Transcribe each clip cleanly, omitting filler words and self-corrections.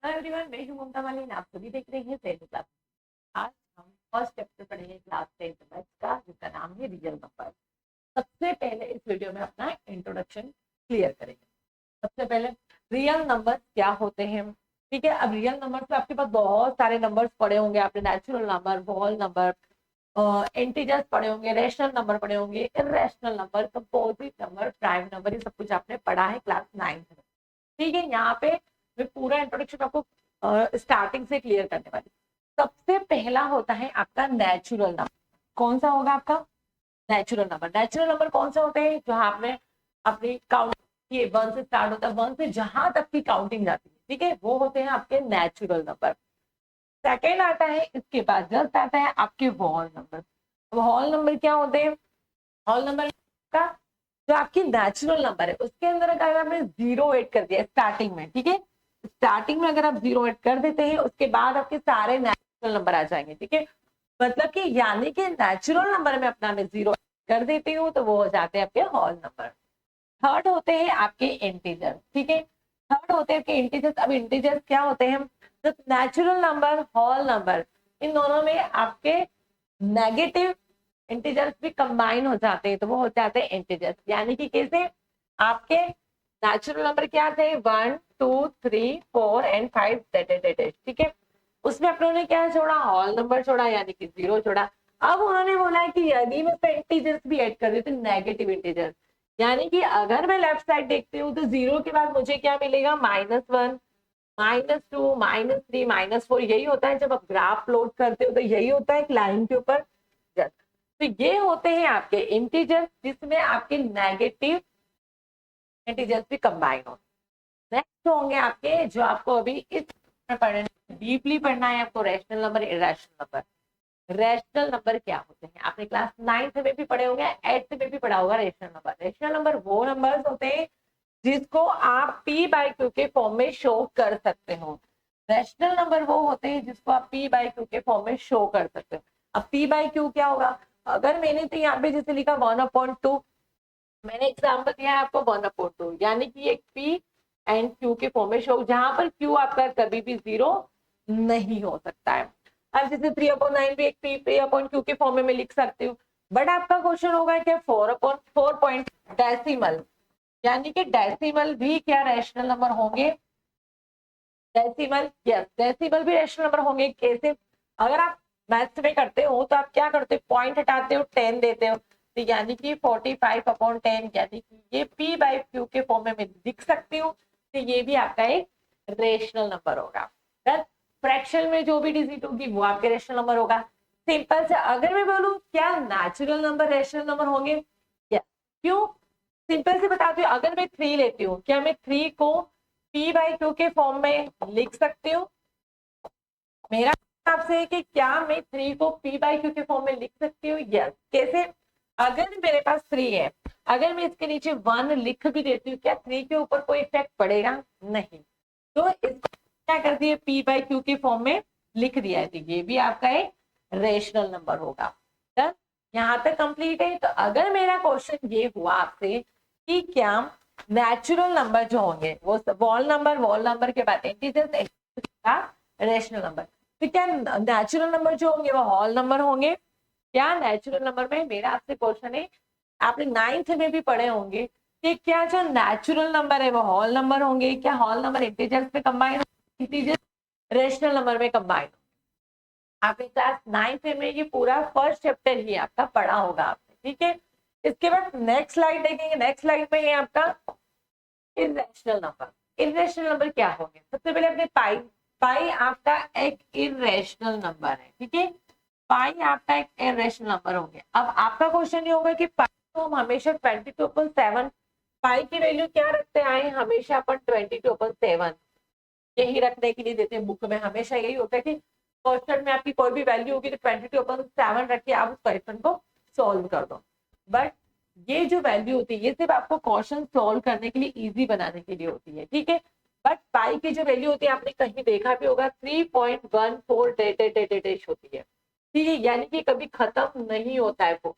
Hello everyone, मैं हूं ममता मालिनी। आप सभी देख रहे हैं 10th क्लास। आज हम फर्स्ट चैप्टर पढ़ेंगे क्लास 10th मैथ्स का, जिसका नाम है रियल नंबर। सबसे पहले इस वीडियो में अपना इंट्रोडक्शन क्लियर करेंगे। सबसे पहले रियल नंबर क्या होते हैं, ठीक है। अब रियल नंबर में आपके पास बहुत सारे नंबर्स पड़े होंगे। आपने natural number, whole number, integers पढ़े होंगे, रेशनल नंबर पढ़े होंगे, irrational number, composite number, prime number, ये सब कुछ आपने पढ़ा है क्लास 9th में, ठीक है। यहाँ पे मैं पूरा इंट्रोडक्शन आपको स्टार्टिंग से क्लियर करने वाली। सबसे पहला होता है आपका नेचुरल नंबर। कौन सा होगा आपका नेचुरल नंबर? नेचुरल नंबर कौन से होते हैं? जो आपने अपनी काउंट किए, 1 से स्टार्ट होता है, 1 से जहां तक की काउंटिंग जाती है, ठीक है, वो होते हैं आपके नेचुरल नंबर। सेकेंड आता है, इसके बाद जस्ट आता है आपके होल नंबर। अब होल नंबर क्या होते हैं? होल नंबर का जो आपकी नेचुरल नंबर है उसके अंदर अगर आपने 0 ऐड कर दिया स्टार्टिंग में, ठीक है, स्टार्टिंग में अगर आप 0 ऐड कर देते हैं, उसके बाद आपके सारे नेचुरल नंबर आ जाएंगे, ठीक है। मतलब कि यानी कि नेचुरल नंबर में अपना मैं 0 कर देती हूँ तो वो हो जाते हैं आपके होल नंबर। थर्ड होते हैं आपके इंटीजर, ठीक है। थर्ड होते हैं आपके इंटीजर्स। अब इंटीजर्स क्या होते हैं? जब नेचुरल नंबर, होल नंबर, इन दोनों में आपके नेगेटिव इंटीजर्स भी कंबाइन हो जाते हैं तो वो हो जाते हैं इंटीजर्स। यानी कि कैसे? आपके नेचुरल नंबर क्या थे? 1 2 3 4 एंड 5, ठीक है। उसमें अपनों ने क्या जोड़ा? होल नंबर जोड़ा, यानी कि 0 जोड़ा। अब उन्होंने बोला है कि यदि मैं इंटीजर्स भी ऐड कर देती, नेगेटिव इंटीजर्स, यानी कि अगर मैं लेफ्ट साइड देखती हूँ तो 0 के बाद मुझे क्या मिलेगा? -1, -2, -3, -4। यही होता है जब आप ग्राफ प्लॉट करते हो, तो यही होता है एक लाइन के ऊपर। तो ये होते हैं आपके इंटीजर्स, जिसमें आपके नेगेटिव इंटीजर्स भी कंबाइन हो। नेक्स्ट होंगे आपके, जो आपको अभी इस पढ़ना, डीपली पढ़ना है आपको, rational number, irrational number. Rational number क्या होते हैं? आपने क्लास 9th में भी पढ़े होंगे, 8th में भी पढ़ा होगा रैशनल नंबर। रैशनल नंबर वो नंबर्स होते हैं जिसको आप पी बाई क्यू के फॉर्म में शो कर सकते हो। रैशनल नंबर वो होते हैं जिसको आप पी बाई क्यू के फॉर्म में शो कर सकते हो। अब पी बाई क्यू क्या होगा? अगर मैंने तो यहाँ पे जैसे लिखा 1/2, मैंने एग्जाम्पल दिया है आपको 1/2, यानी कि एक पी एंड क्यू के फॉर्म में शो, जहां पर क्यू आपका कभी भी 0 नहीं हो सकता है। अब जैसे 3/9 भी एक पी अपॉन क्यू के फॉर्म में मैं लिख सकती हूँ। बट आपका क्वेश्चन होगा क्या 4/4 पॉइंट डेसिमल, यानी कि डेसिमल भी क्या रैशनल नंबर होंगे? डेसिमल, यस, डेसिमल भी रैशनल नंबर होंगे। कैसे? अगर आप मैथ्स में करते हो तो आप क्या करते हो? पॉइंट हटाते हो, 10 देते हो, तो यानी कि 45/10, यानी कि ये पी बाई क्यू के फॉर्म में मैं लिख सकती हूँ, तो ये भी आपका एक रेशनल नंबर होगा। फ्रैक्शन में जो भी डिजिट होगी वो आपके रेशनल नंबर होगा। सिंपल से अगर मैं बोलूं क्या नेचुरल नंबर रेशनल नंबर होंगे? क्यों? सिंपल से बताती हूँ। अगर मैं 3 लेती हूँ, क्या मैं 3 को पी बाई क्यू के फॉर्म में लिख सकती हूँ? मेरा आपसे है कि क्या मैं 3 को पी बाई क्यू के फॉर्म में लिख सकती हूँ? यस। कैसे? अगर मेरे पास 3 है, अगर मैं इसके नीचे 1 लिख भी देती हूँ, क्या 3 के ऊपर कोई इफेक्ट पड़ेगा? नहीं। तो इसको क्या कर दिए? पी बाई क्यू के फॉर्म में लिख दिया है, तो ये भी आपका एक रेशनल नंबर होगा। यहाँ तक कंप्लीट है। तो अगर मेरा क्वेश्चन ये हुआ आपसे कि क्या नेचुरल नंबर जो होंगे वो वॉल नंबर के बाद इंटीजर्स का रेशनल नंबर, तो क्या नेचुरल नंबर जो होंगे वो होल नंबर होंगे? क्या नेचुरल नंबर में, मेरा आपसे क्वेश्चन है, आपने 9th में भी पढ़े होंगे कि क्या जो नेचुरल नंबर है वो होल नंबर होंगे? क्या होल नंबर इंटीजर्स में कंबाइन, इंटीजर्स रेशनल नंबर में कंबाइन? आपने क्लास 9th में ये पूरा फर्स्ट चैप्टर ही आपका पढ़ा होगा आपने, ठीक है। इसके बाद नेक्स्ट स्लाइड देखेंगे। नेक्स्ट स्लाइड में है आपका इरेशनल नंबर। इरेशनल नंबर क्या होंगे? सबसे पहले अपने पाई, पाई आपका एक इरेशनल नंबर है, ठीक है। पाई आपका एक इरेशनल नंबर होंगे। अब आपका क्वेश्चन ये होगा कि पाई को हम हमेशा 22/7, पाई की वैल्यू क्या रखते आए? हमेशा अपन 22/7 यही रखने के लिए देते हैं बुक में। हमेशा यही होता है कि क्वेश्चन में आपकी कोई भी वैल्यू होगी तो 22/7 रख के आप उस क्वेश्चन को सॉल्व कर दो। बट ये जो वैल्यू होती है ये सिर्फ आपको क्वेश्चन सॉल्व करने के लिए इजी बनाने के लिए होती है, ठीक है। बट पाई की जो वैल्यू होती है आपने कहीं देखा भी होगा 3.14 होती है, ठीक है। यानी कि कभी खत्म नहीं होता है वो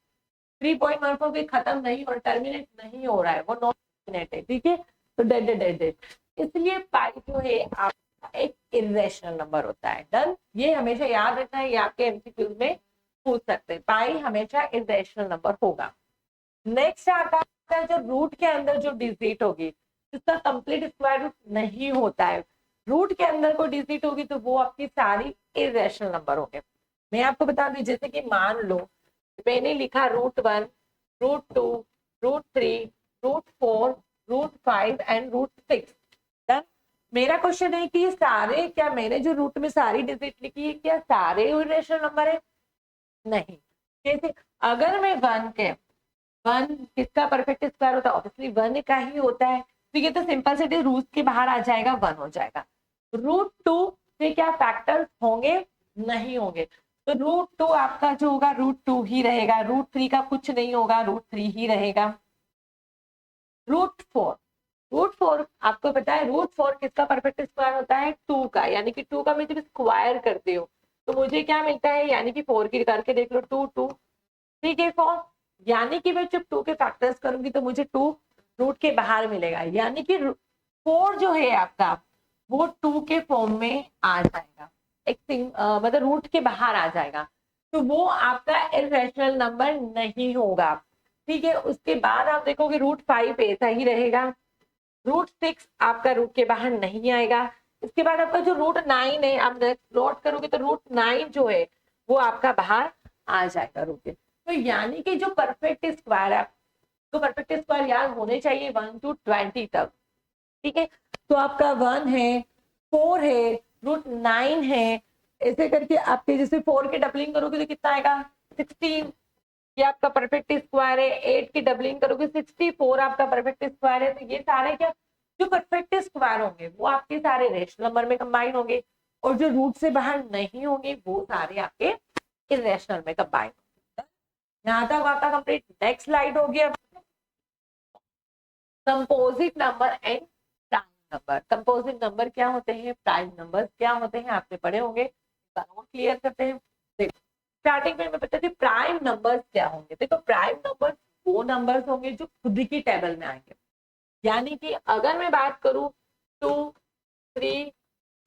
3.14 भी खत्म नहीं और टर्मिनेट नहीं हो रहा है, वो नॉन टर्मिनेट है, ठीक है। तो डेट, इसलिए पाई जो है आपका एक इरेशनल नंबर होता है। डन, ये हमेशा याद रखना है, ये आपके एमसीक्यूज में पूछ सकते हैं। पाई हमेशा इरेशनल नंबर होगा। नेक्स्ट आता है जो रूट के अंदर जो डिजिट होगी जिसका कंप्लीट स्क्वायर रूट नहीं होता है, रूट के अंदर कोई डिजिट होगी तो वो आपकी सारी इरेशनल नंबर होंगे। मैं आपको बता दूं, जैसे कि मान लो मैंने लिखा √1, √2, √3, √4, √5 एंड √6। डन। मेरा क्वेश्चन है कि ये सारे, क्या मैंने जो रूट में सारी डिजिट लिखी है क्या सारे इरेशनल नंबर है? नहीं। जैसे अगर मैं वन किसका परफेक्ट स्क्वायर होता है? ऑब्वियसली वन का ही होता है, तो ये तो सिंपल से रूट के बाहर आ जाएगा, वन हो जाएगा। √2 से क्या फैक्टर्स होंगे? नहीं होंगे, तो √2 आपका जो होगा √2 ही रहेगा, √3 का कुछ नहीं होगा, √3 ही रहेगा। √4 आपको पता है √4 किसका परफेक्ट स्क्वायर होता है? 2 का, यानी कि 2 का मैं जब स्क्वायर करते हो तो मुझे क्या मिलता है? यानी कि 4 की करके देख लो, 2 2 ठीक है 4, यानी कि मैं जब 2 के फैक्टर्स करूंगी तो मुझे 2 रूट के बाहर मिलेगा, यानी कि 4 जो है आपका वो 2 के फॉर्म में आ जाएगा, मतलब रूट के बाहर आ जाएगा, तो वो आपका इरेशनल नंबर नहीं होगा। ठीक है, उसके बाद आप देखोगे √5 ऐसा ही रहेगा, √6 आपका रूट के बाहर नहीं आएगा। इसके बाद आपका जो √9 है, आप नोट करोगे तो √9 जो है वो आपका बाहर आ जाएगा रूट के। तो यानी कि जो परफेक्ट स्क्वायर है, तो परफेक्ट स्क्वायर याद होने चाहिए 1 to 20 तक। ठीक है, तो आपका 1 है, 4 है, √9 है, ऐसे करके आपके जैसे 4 के डबलिंग करोगे तो कितना आएगा? 16, ये आपका परफेक्ट स्क्वायर है। 8 की डबलिंग करोगे 64 आपका परफेक्ट स्क्वायर है। तो ये सारे क्या जो परफेक्ट स्क्वायर होंगे वो आपके सारे रेशनल नंबर में कंबाइन होंगे, और जो रूट से बाहर नहीं होंगे वो सारे आपके इरेशनल में कंबाइन होंगे। यहाँ तक आपका कंप्लीट। नेक्स्ट स्लाइड हो गया composite number and prime number. Composite number क्या होते हैं, प्राइम नंबर क्या होते हैं, आपने पढ़े होंगे, क्लियर करते हैं। देखो स्टार्टिंग में मैं बताती हूँ प्राइम नंबर्स क्या होंगे। देखो प्राइम नंबर्स वो नंबर्स होंगे जो खुद की टेबल में आएंगे, यानी कि अगर मैं बात करूं 2, 3,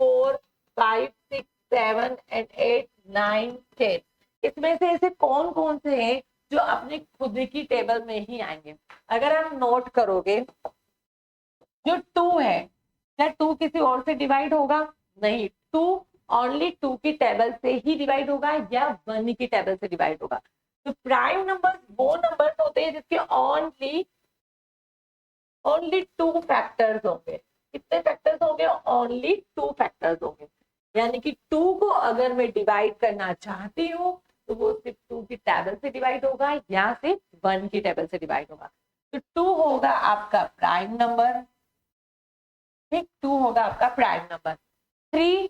4, 5, 6, 7 एंड 8, 9, 10, इसमें से ऐसे कौन कौन से हैं जो अपने खुद की टेबल में ही आएंगे? अगर आप नोट करोगे जो 2 है, क्या 2 किसी और से डिवाइड होगा? नहीं, 2 ओनली 2 की टेबल से ही डिवाइड होगा या 1 की टेबल से डिवाइड होगा। तो प्राइम नंबर वो नंबर होते हैं जिसके ओनली 2 फैक्टर्स होंगे। कितने फैक्टर्स होंगे? ओनली 2 फैक्टर्स होंगे, यानी कि 2 को अगर मैं डिवाइड करना चाहती हूँ तो वो सिर्फ 2 की टेबल से डिवाइड होगा या सिर्फ 1 की टेबल से डिवाइड होगा। तो 2 होगा आपका प्राइम नंबर, ठीक, 2 होगा आपका प्राइम नंबर। 3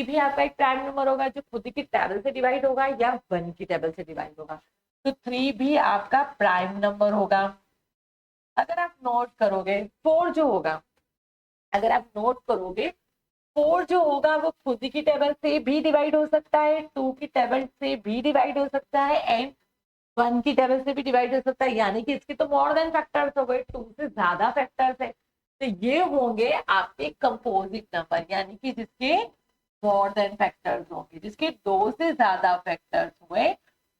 भी आपका एक प्राइम नंबर होगा जो खुद की टेबल से डिवाइड होगा या 1 की टेबल से डिवाइड होगा, तो 3 भी आपका प्राइम नंबर होगा। अगर आप नोट करोगे 4 जो होगा, अगर आप नोट करोगे 4 जो होगा वो खुद की टेबल से भी डिवाइड हो सकता है, 2 की टेबल से भी डिवाइड हो सकता है एंड 1 की टेबल से भी डिवाइड हो सकता है, यानी कि इसके तो मोर देन फैक्टर्स हो गए, 2 से ज्यादा फैक्टर्स है। तो ये होंगे आपके कंपोजिट नंबर, यानी कि जिसके मोर देन फैक्टर्स होंगे, जिसके 2 से ज्यादा फैक्टर्स हुए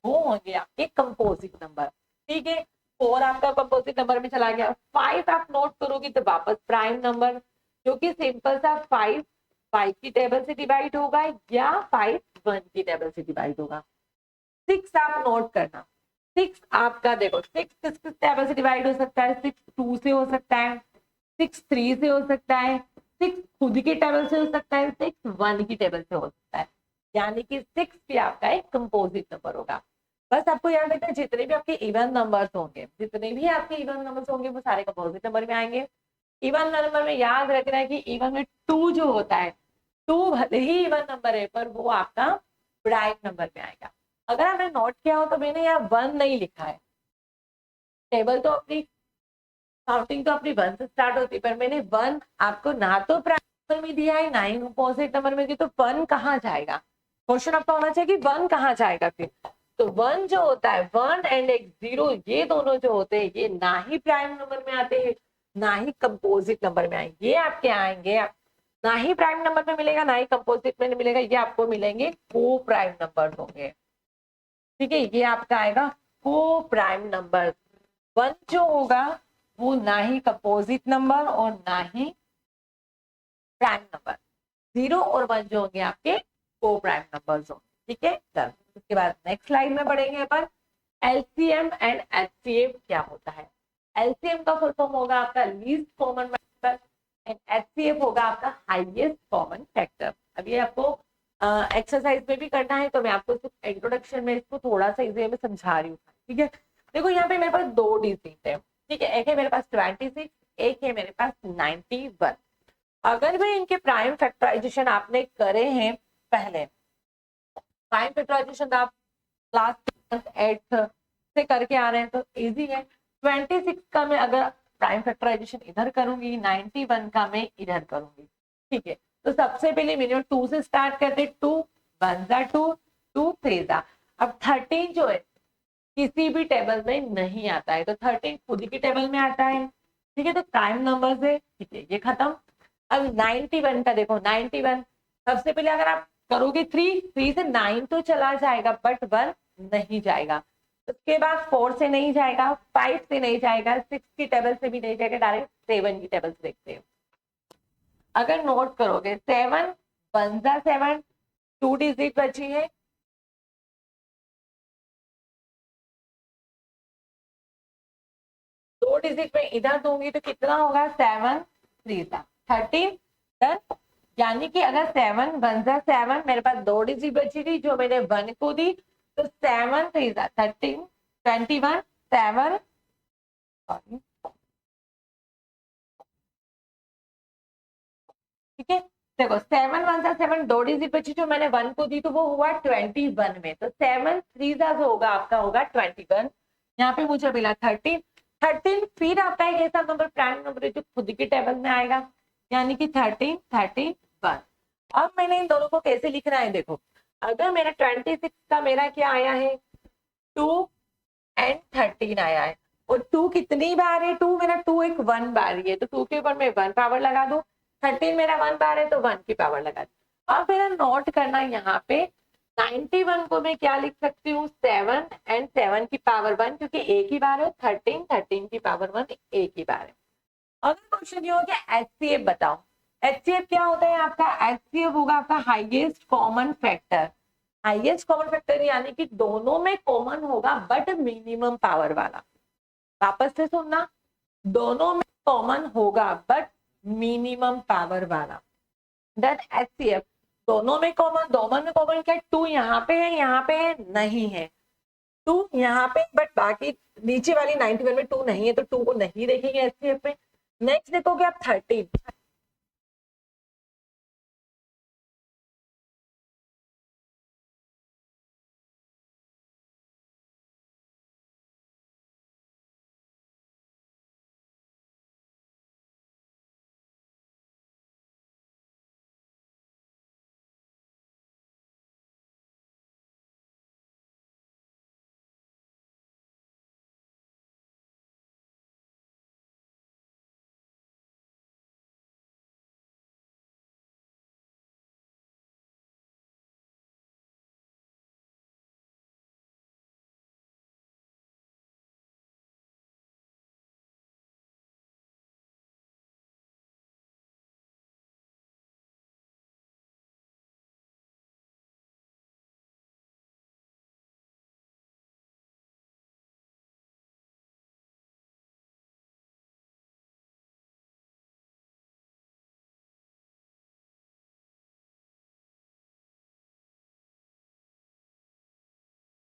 वो होंगे आपके कंपोजिट नंबर। ठीक है, 4 आपका कंपोजिट नंबर में चला गया। 5 आप नोट करोगे तो वापस प्राइम नंबर, जो कि सिंपल सा 5 की टेबल से डिवाइड होगा या 5 1 की टेबल से डिवाइड होगा। 6 आप नोट करना, 6 आपका देखो 6 किस किस टेबल से डिवाइड हो सकता है? 6 2 से हो सकता है, 6 3 से हो सकता है, 6 खुद की टेबल से हो सकता है, 6 1 की टेबल से हो सकता है, यानी कि 6 भी आपका एक कंपोजिट नंबर होगा। बस आपको याद रखना है जितने भी आपके इवन नंबर्स होंगे, जितने भी आपके इवन नंबर्स होंगे वो सारे कंपोजिट नंबर में आएंगे। इवन नंबर में याद रखना है कि इवन में 2 जो होता है, 2 भले ही इवन नंबर है पर वो आपका प्राइम नंबर में आएगा। अगर आपने नोट किया हो तो मैंने यहाँ 1 नहीं लिखा है, टेबल तो अपनी काउंटिंग तो अपनी 1 से स्टार्ट होती है, पर मैंने 1 आपको ना तो प्राइम नंबर में दिया है ना ही कंपोजिट नंबर में दिया, तो 1 कहाँ जाएगा? क्वेश्चन आपका होना चाहिए कि 1 कहाँ जाएगा फिर। तो 1 जो होता है 1 एंड एक 0, ये दोनों जो होते हैं ये ना ही प्राइम नंबर में आते हैं ना ही कंपोजिट नंबर में आएंगे, ये आपके आएंगे ना ही प्राइम नंबर में मिलेगा ना ही कंपोजिट में मिलेगा, ये आपको मिलेंगे को प्राइम नंबर होंगे। ठीक है, ये आपका आएगा को प्राइम नंबर। वन जो होगा वो ना ही कंपोजिट नंबर और ना ही प्राइम नंबर, 0 और 1 जो होंगे आपके को प्राइम नंबर्स होंगे। ठीक है, चल उसके बाद नेक्स्ट स्लाइड में बढ़ेंगे अपन। एलसीएम एंड एचसीएफ क्या होता है। एलसीएम का फुल फॉर्म होगा आपका least common factor and HCF होगा आपका हाईएस्ट कॉमन फैक्टर। अब ये आपको एक्सरसाइज में भी करना है, तो मैं आपको सिर्फ इंट्रोडक्शन में इसको थोड़ा सा इजी में समझा रही हूँ। ठीक है, देखो यहाँ पे मेरे पास दो डिजिट है। ठीक है, एक है मेरे पास 26, एक है मेरे पास 91। अगर भी इनके प्राइम फैक्टराइजेशन आपने करे हैं पहले, प्राइम फैक्टराइजेशन आप क्लास 8th से करके आ रहे हैं तो इजी है। 26 का मैं अगर प्राइम फैक्टराइजेशन इधर करूंगी, 91 का मैं इधर करूंगी। ठीक है, तो सबसे पहले मिनिमम 2 से स्टार्ट करते, 2 1 जा 2, 2 3 जा। अब 13 जो है किसी भी टेबल में नहीं आता है, तो 13 खुद की टेबल में आता है। ठीक है, तो प्राइम नंबर है। ठीक है, ये खत्म। अब 91 का देखो, 91 सबसे पहले अगर आप करोगे 3 से 9 तो चला जाएगा बट 1 नहीं जाएगा। उसके बाद 4 से नहीं जाएगा, 5 से नहीं जाएगा, 6 की टेबल से भी नहीं जाएगा, डायरेक्ट 7 की टेबल से देखते हैं। अगर नोट करोगे 7 1 जा 7, 2 डिजिट बची है, दो डिजिट में इधर दूंगी तो कितना होगा 7 3 जा 13 डन। यानी कि अगर 7 1 जा 7, मेरे पास दो डिजिट बची थी जो मैंने 1 को दी, तो 7 3 जा 13 21 7 सॉरी। ठीक है, देखो 7 1 जा 7, दो डिजिट बची जो मैंने 1 को दी, तो वो हुआ 21 में, तो 7 3 जा जो होगा आपका होगा 21। यहाँ पे मुझे मिला 13 फिर आपका एक ऐसा नंबर प्राइम नंबर है जो खुद की टेबल में आएगा, यानी कि 31। अब मैंने इन दोनों को कैसे लिखना है, देखो अगर मेरा 26 का मेरा क्या आया है 2 एंड 13 आया है, और 2 कितनी बार है, 2 मेरा 2 एक 1 बार ही है, तो 2 के ऊपर मैं 1 पावर लगा दूं। 13 मेरा 1 बार है तो 1 की पावर लगा दी। अब मेरा नोट करना यहाँ पे 91 को मैं क्या लिख सकती हूँ 7 एंड 7 की पावर 1, क्योंकि एक ही बार है। 13 की पावर 1 एक ही बार है। अगर क्वेश्चन ये हो गया एचसीएफ बताओ, एचसीएफ क्या होता है आपका, एचसीएफ होगा आपका highest common factor. Highest common factor यानी कि दोनों में कॉमन होगा बट मिनिमम पावर वाला। वापस से सुनना, दोनों में कॉमन होगा बट मिनिमम पावर वाला। देन एचसीएफ दोनों में कॉमन क्या, 2 यहाँ पे है, यहाँ पे है नहीं है, 2 यहाँ पे बट बाकी नीचे वाली 91 में 2 नहीं है, तो 2 को नहीं देखेंगे एचसीएफ में। नेक्स्ट देखोगे आप 13